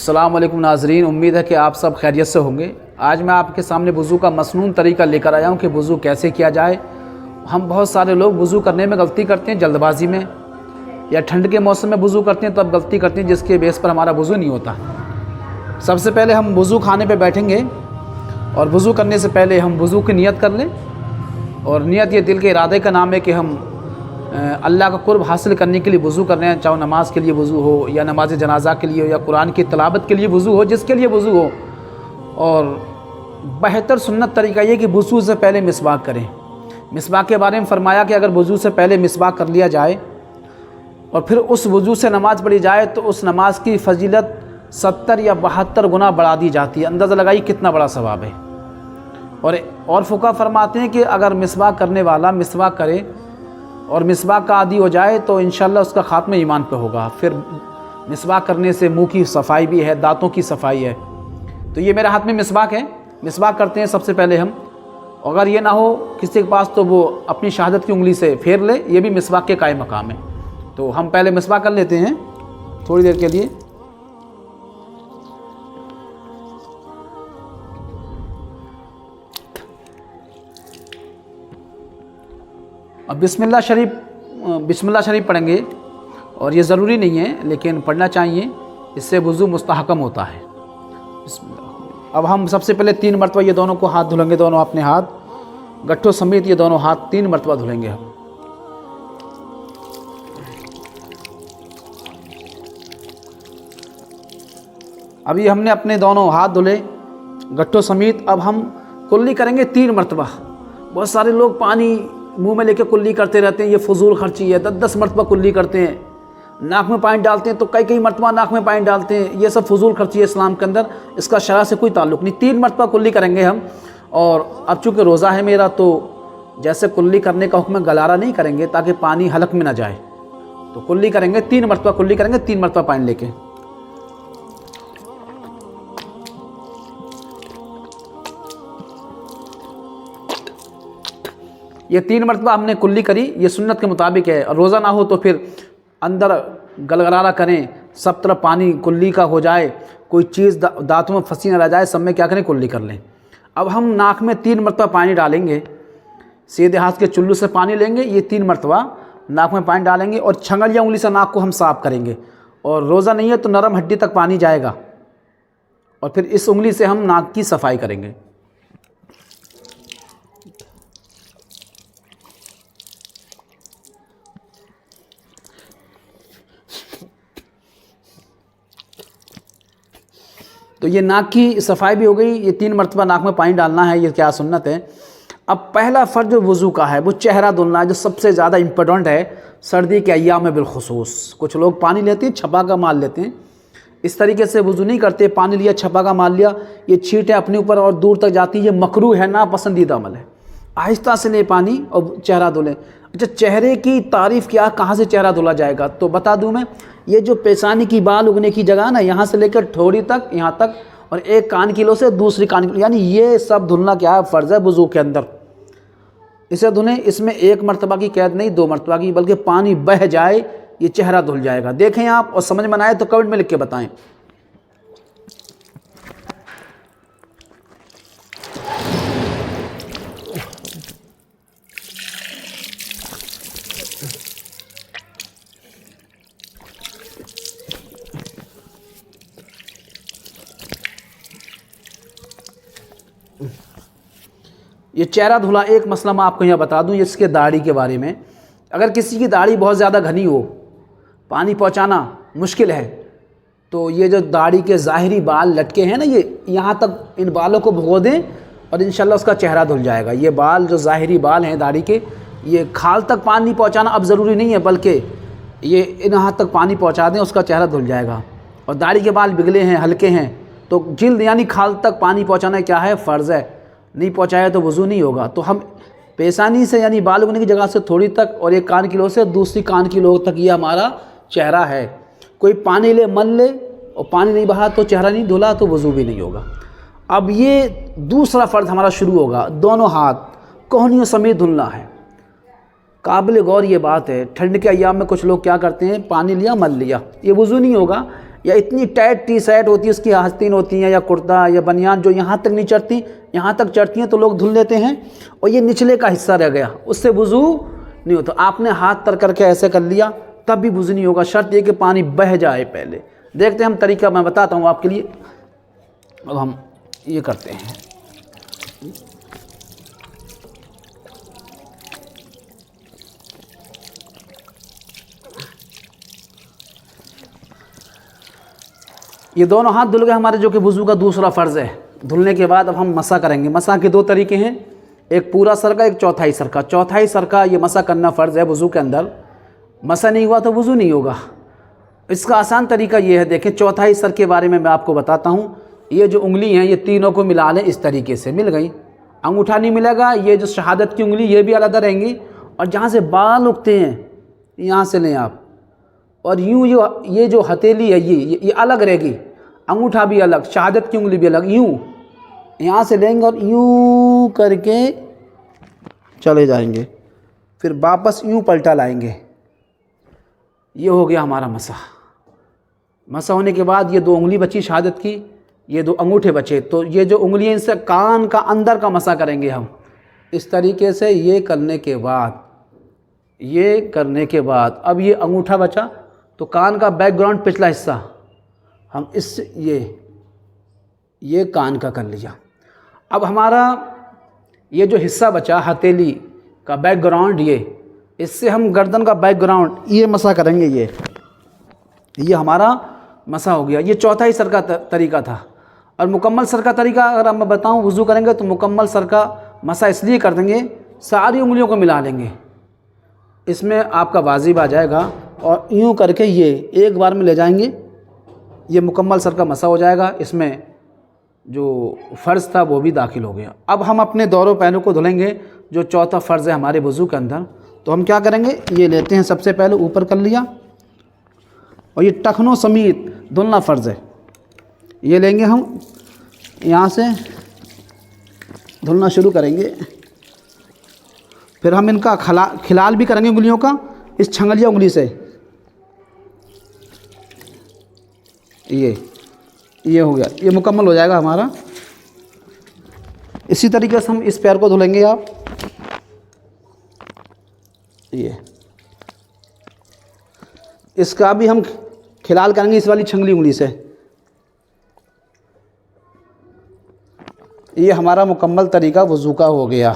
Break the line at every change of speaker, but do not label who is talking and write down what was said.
अस्सलाम वालेकुम नाज़रीन, उम्मीद है कि आप सब खैरियत से होंगे। आज मैं आपके सामने वज़ू का मसनून तरीका लेकर आया हूँ कि वज़ू कैसे किया जाए। हम बहुत सारे लोग वज़ू करने में गलती करते हैं, जल्दबाजी में या ठंड के मौसम में वज़ू करते हैं तब गलती करते हैं, जिसके बेस पर हमारा वज़ू नहीं होता। सबसे पहले हम वज़ू खाने पे बैठेंगे और वज़ू करने से पहले हम वज़ू की नियत कर लें। और नियत ये दिल के इरादे का नाम है कि हम अल्लाह का कुर्ब हासिल करने के लिए वज़ू कर रहे हैं, चाहे नमाज के लिए वज़ू हो या नमाज जनाजा के लिए हो या कुरान की तिलावत के लिए वज़ू हो, जिसके लिए वज़ू हो। और बेहतर सुन्नत तरीका ये कि वज़ू से पहले मिसवाक करें। मिसवाक के बारे में फ़रमाया कि अगर वज़ू से पहले मिसवाक कर लिया जाए और फिर उस वज़ू से नमाज़ पढ़ी जाए तो उस नमाज की फ़जीलत 70 या 72 गुना बढ़ा दी जाती है। अंदाज़ा लगाइए कितना बड़ा सवाब है। और फ़ुक़हा फरमाते हैं कि अगर मिसवाक करने वाला मिसवाक करे और मिसवाक का आदी हो जाए तो इंशाअल्लाह उसका ख़ात्मा ईमान पे होगा। फिर मिसवाक करने से मुंह की सफाई भी है, दांतों की सफाई है। तो ये मेरे हाथ में मिसवाक है, मिसवाक करते हैं सबसे पहले हम। अगर ये ना हो किसी के पास तो वो अपनी शहादत की उंगली से फेर ले, ये भी मिसवाक के कायम मकाम है। तो हम पहले मिसवाक कर लेते हैं थोड़ी देर के लिए। अब बिस्मिल्लाह शरीफ पढ़ेंगे। और ये ज़रूरी नहीं है लेकिन पढ़ना चाहिए, इससे वज़ू मुस्तहकम होता है। बिस्मिल्लाह। अब हम सबसे पहले 3 मरतबा ये दोनों को हाथ धुलेंगे, दोनों अपने हाथ गट्ठों समेत ये दोनों हाथ 3 मरतबा धुलेंगे हम। अभी हमने अपने दोनों हाथ धुले गट्ठों समेत। अब हम कुल्ली करेंगे 3 मरतबा। बहुत सारे लोग पानी मुंह में लेके कुल्ली करते रहते हैं, ये फजूल खर्ची है। 10 मरतबा कुल्ली करते हैं, नाक में पानी डालते हैं तो कई मरतबा नाक में पानी डालते हैं। ये सब फजूल खर्ची है इस्लाम के अंदर, इसका शरअ से कोई ताल्लुक़ नहीं। 3 मरतबा कुल्ली करेंगे हम। और अब चूँकि रोज़ा है मेरा तो जैसे कुल्ली करने का हुक्म, गलारा नहीं करेंगे ताकि पानी हलक में ना जाए। तो कुल्ली करेंगे 3 मरतबा, कुल्ली करेंगे 3 मरतबा पानी लेके। ये 3 मरतबा हमने कुल्ली करी, ये सुन्नत के मुताबिक है। और रोज़ा ना हो तो फिर अंदर गलगलारा करें, सब तरफ पानी कुल्ली का हो जाए, कोई चीज़ दांतों में फंसी ना रह जाए, सब में क्या करें कुल्ली कर लें। अब हम नाक में 3 मरतबा पानी डालेंगे, सीधे हाथ के चुल्लू से पानी लेंगे, ये 3 मरतबा नाक में पानी डालेंगे और छंगलिया उंगली से नाक को हम साफ़ करेंगे। और रोज़ा नहीं है तो नरम हड्डी तक पानी जाएगा और फिर इस उंगली से हम नाक की सफाई करेंगे। तो ये नाक की सफाई भी हो गई। ये 3 मरतबा नाक में पानी डालना है, ये क्या सुन्नत है। अब पहला फ़र्ज जो वज़ू का है वो चेहरा धुलना है, जो सबसे ज़्यादा इम्पोर्टेंट है सर्दी के अय्याम में बिलखुसूस। कुछ लोग पानी लेते हैं, छपा का माल लेते हैं, इस तरीके से वज़ू नहीं करते। पानी लिया, छपा का माल लिया, ये छींटें अपने ऊपर और दूर तक जाती है, ये मकरूह है, ना पसंदीदा अमल है। आहिस्ता से ले पानी और चेहरा धुलें। अच्छा, चेहरे की तारीफ़ क्या, कहाँ से चेहरा धुला जाएगा तो बता दूँ मैं। ये जो पेशानी की बाल उगने की जगह ना, यहाँ से लेकर ठोड़ी तक, यहाँ तक, और एक कान किलो से दूसरी कान किलो, यानी ये सब धुलना क्या है, फ़र्ज़ है वज़ू के अंदर। इसे धुलें। इसमें 1 मरतबा की कैद नहीं, 2 मरतबा की, बल्कि पानी बह जाए ये चेहरा धुल जाएगा। देखें आप और समझ में ना आए तो कमेंट में लिख के बताएं। ये चेहरा धुला। एक मसला मैं आपको यहाँ बता दूँ, इसके दाढ़ी के बारे में। अगर किसी की दाढ़ी बहुत ज़्यादा घनी हो, पानी पहुँचाना मुश्किल है, तो ये जो दाढ़ी के ज़ाहिरी बाल लटके हैं ना, ये यहाँ तक, इन बालों को भिगो दें और इंशाल्लाह उसका चेहरा धुल जाएगा। ये बाल जो ज़ाहिरी बाल हैं दाढ़ी के, ये खाल तक पानी पहुँचाना अब ज़रूरी नहीं है, बल्कि ये यहाँ तक पानी पहुँचा दें, उसका चेहरा धुल जाएगा। और दाढ़ी के बाल बिगले हैं, हल्के हैं, तो जिल्द यानी खाल तक पानी पहुँचाना क्या है, फ़र्ज़ है। नहीं पहुँचाया तो वज़ू नहीं होगा। तो हम पेशानी से यानी बाल उगने की जगह से थोड़ी तक और एक कान की लो से दूसरी कान की लो तक ये हमारा चेहरा है। कोई पानी ले, मल ले और पानी नहीं बहा तो चेहरा नहीं धुला तो वज़ू भी नहीं होगा। अब ये दूसरा फ़र्ज़ हमारा शुरू होगा। दोनों हाथ कोहनियों समेत धुलना है। काबिल गौर ये बात है, ठंड के अय्याम में कुछ लोग क्या करते हैं, पानी लिया मल लिया, ये वज़ू नहीं होगा। या इतनी टाइट टी शर्ट होती है, उसकी आस्तीन होती हैं, या कुर्ता या बनियान जो यहाँ तक नहीं चढ़ती, यहाँ तक चढ़ती हैं तो लोग धुल लेते हैं, और ये निचले का हिस्सा रह गया, उससे वुज़ू नहीं होता। आपने हाथ तर करके ऐसे कर लिया तब भी वुज़ू नहीं होगा, शर्त ये कि पानी बह जाए पहले। देखते हैं हम तरीका, मैं बताता हूँ आपके लिए। अब हम ये करते हैं, ये दोनों हाथ धुल गए हमारे, जो कि वुज़ू का दूसरा फ़र्ज़ है। धुलने के बाद अब हम मसा करेंगे। मसा के दो तरीके हैं, एक पूरा सर का, एक चौथाई सर का। चौथाई सर का ये मसा करना फ़र्ज़ है वुज़ू के अंदर। मसा नहीं हुआ तो वुज़ू नहीं होगा। इसका आसान तरीका ये है, देखें चौथाई सर के बारे में मैं आपको बताता हूँ। ये जो उंगली हैं ये तीनों को मिला लें, इस तरीके से मिल गई। अंगूठा नहीं मिलेगा, ये जो शहादत की उंगली ये भी अलग रहेंगी, और जहाँ से बाल उगते हैं यहाँ से लें आप, और यूँ ये जो हथेली है ये अलग रहेगी, अंगूठा भी अलग, शहादत की उंगली भी अलग। यूँ यहाँ से लेंगे और यूँ करके चले जाएंगे, फिर वापस यूँ पलटा लाएंगे। ये हो गया हमारा मसा। मसा होने के बाद ये दो उंगली बची शहादत की, ये दो अंगूठे बचे, तो ये जो उंगलियाँ इनसे कान का अंदर का मसा करेंगे हम इस तरीके से। ये करने के बाद अब ये अंगूठा बचा, तो कान का बैकग्राउंड पिछला हिस्सा हम इस ये कान का कर लिया। अब हमारा ये जो हिस्सा बचा हथेली का बैकग्राउंड, इससे हम गर्दन का बैकग्राउंड ये मसा करेंगे। ये हमारा मसा हो गया। ये चौथाई सर का तरीका था। और मुकम्मल सर का तरीका अगर मैं बताऊं, वुज़ू करेंगे तो मुकम्मल सर का मसा इसलिए कर देंगे, सारी उंगलियों को मिला लेंगे, इसमें आपका वाजिब आ जाएगा, और यूँ करके ये एक बार में ले जाएंगे, ये मुकम्मल सर का मसा हो जाएगा। इसमें जो फ़र्ज़ था वो भी दाखिल हो गया। अब हम अपने दोनों पैरों को धुलेंगे, जो चौथा फ़र्ज़ है हमारे वुज़ू के अंदर। तो हम क्या करेंगे, ये लेते हैं, सबसे पहले ऊपर कर लिया, और ये टखनों समेत धुलना फ़र्ज़ है। ये लेंगे हम, यहाँ से धुलना शुरू करेंगे, फिर हम इनका खिलाल भी करेंगे उंगलियों का, इस छंगलिया उंगली से। ये हो गया, ये मुकम्मल हो जाएगा हमारा। इसी तरीके से हम इस पैर को धुलेंगे। आप ये इसका भी हम खिलाल करेंगे इस वाली छंगली उंगली से। ये हमारा मुकम्मल तरीका वुज़ू का हो गया।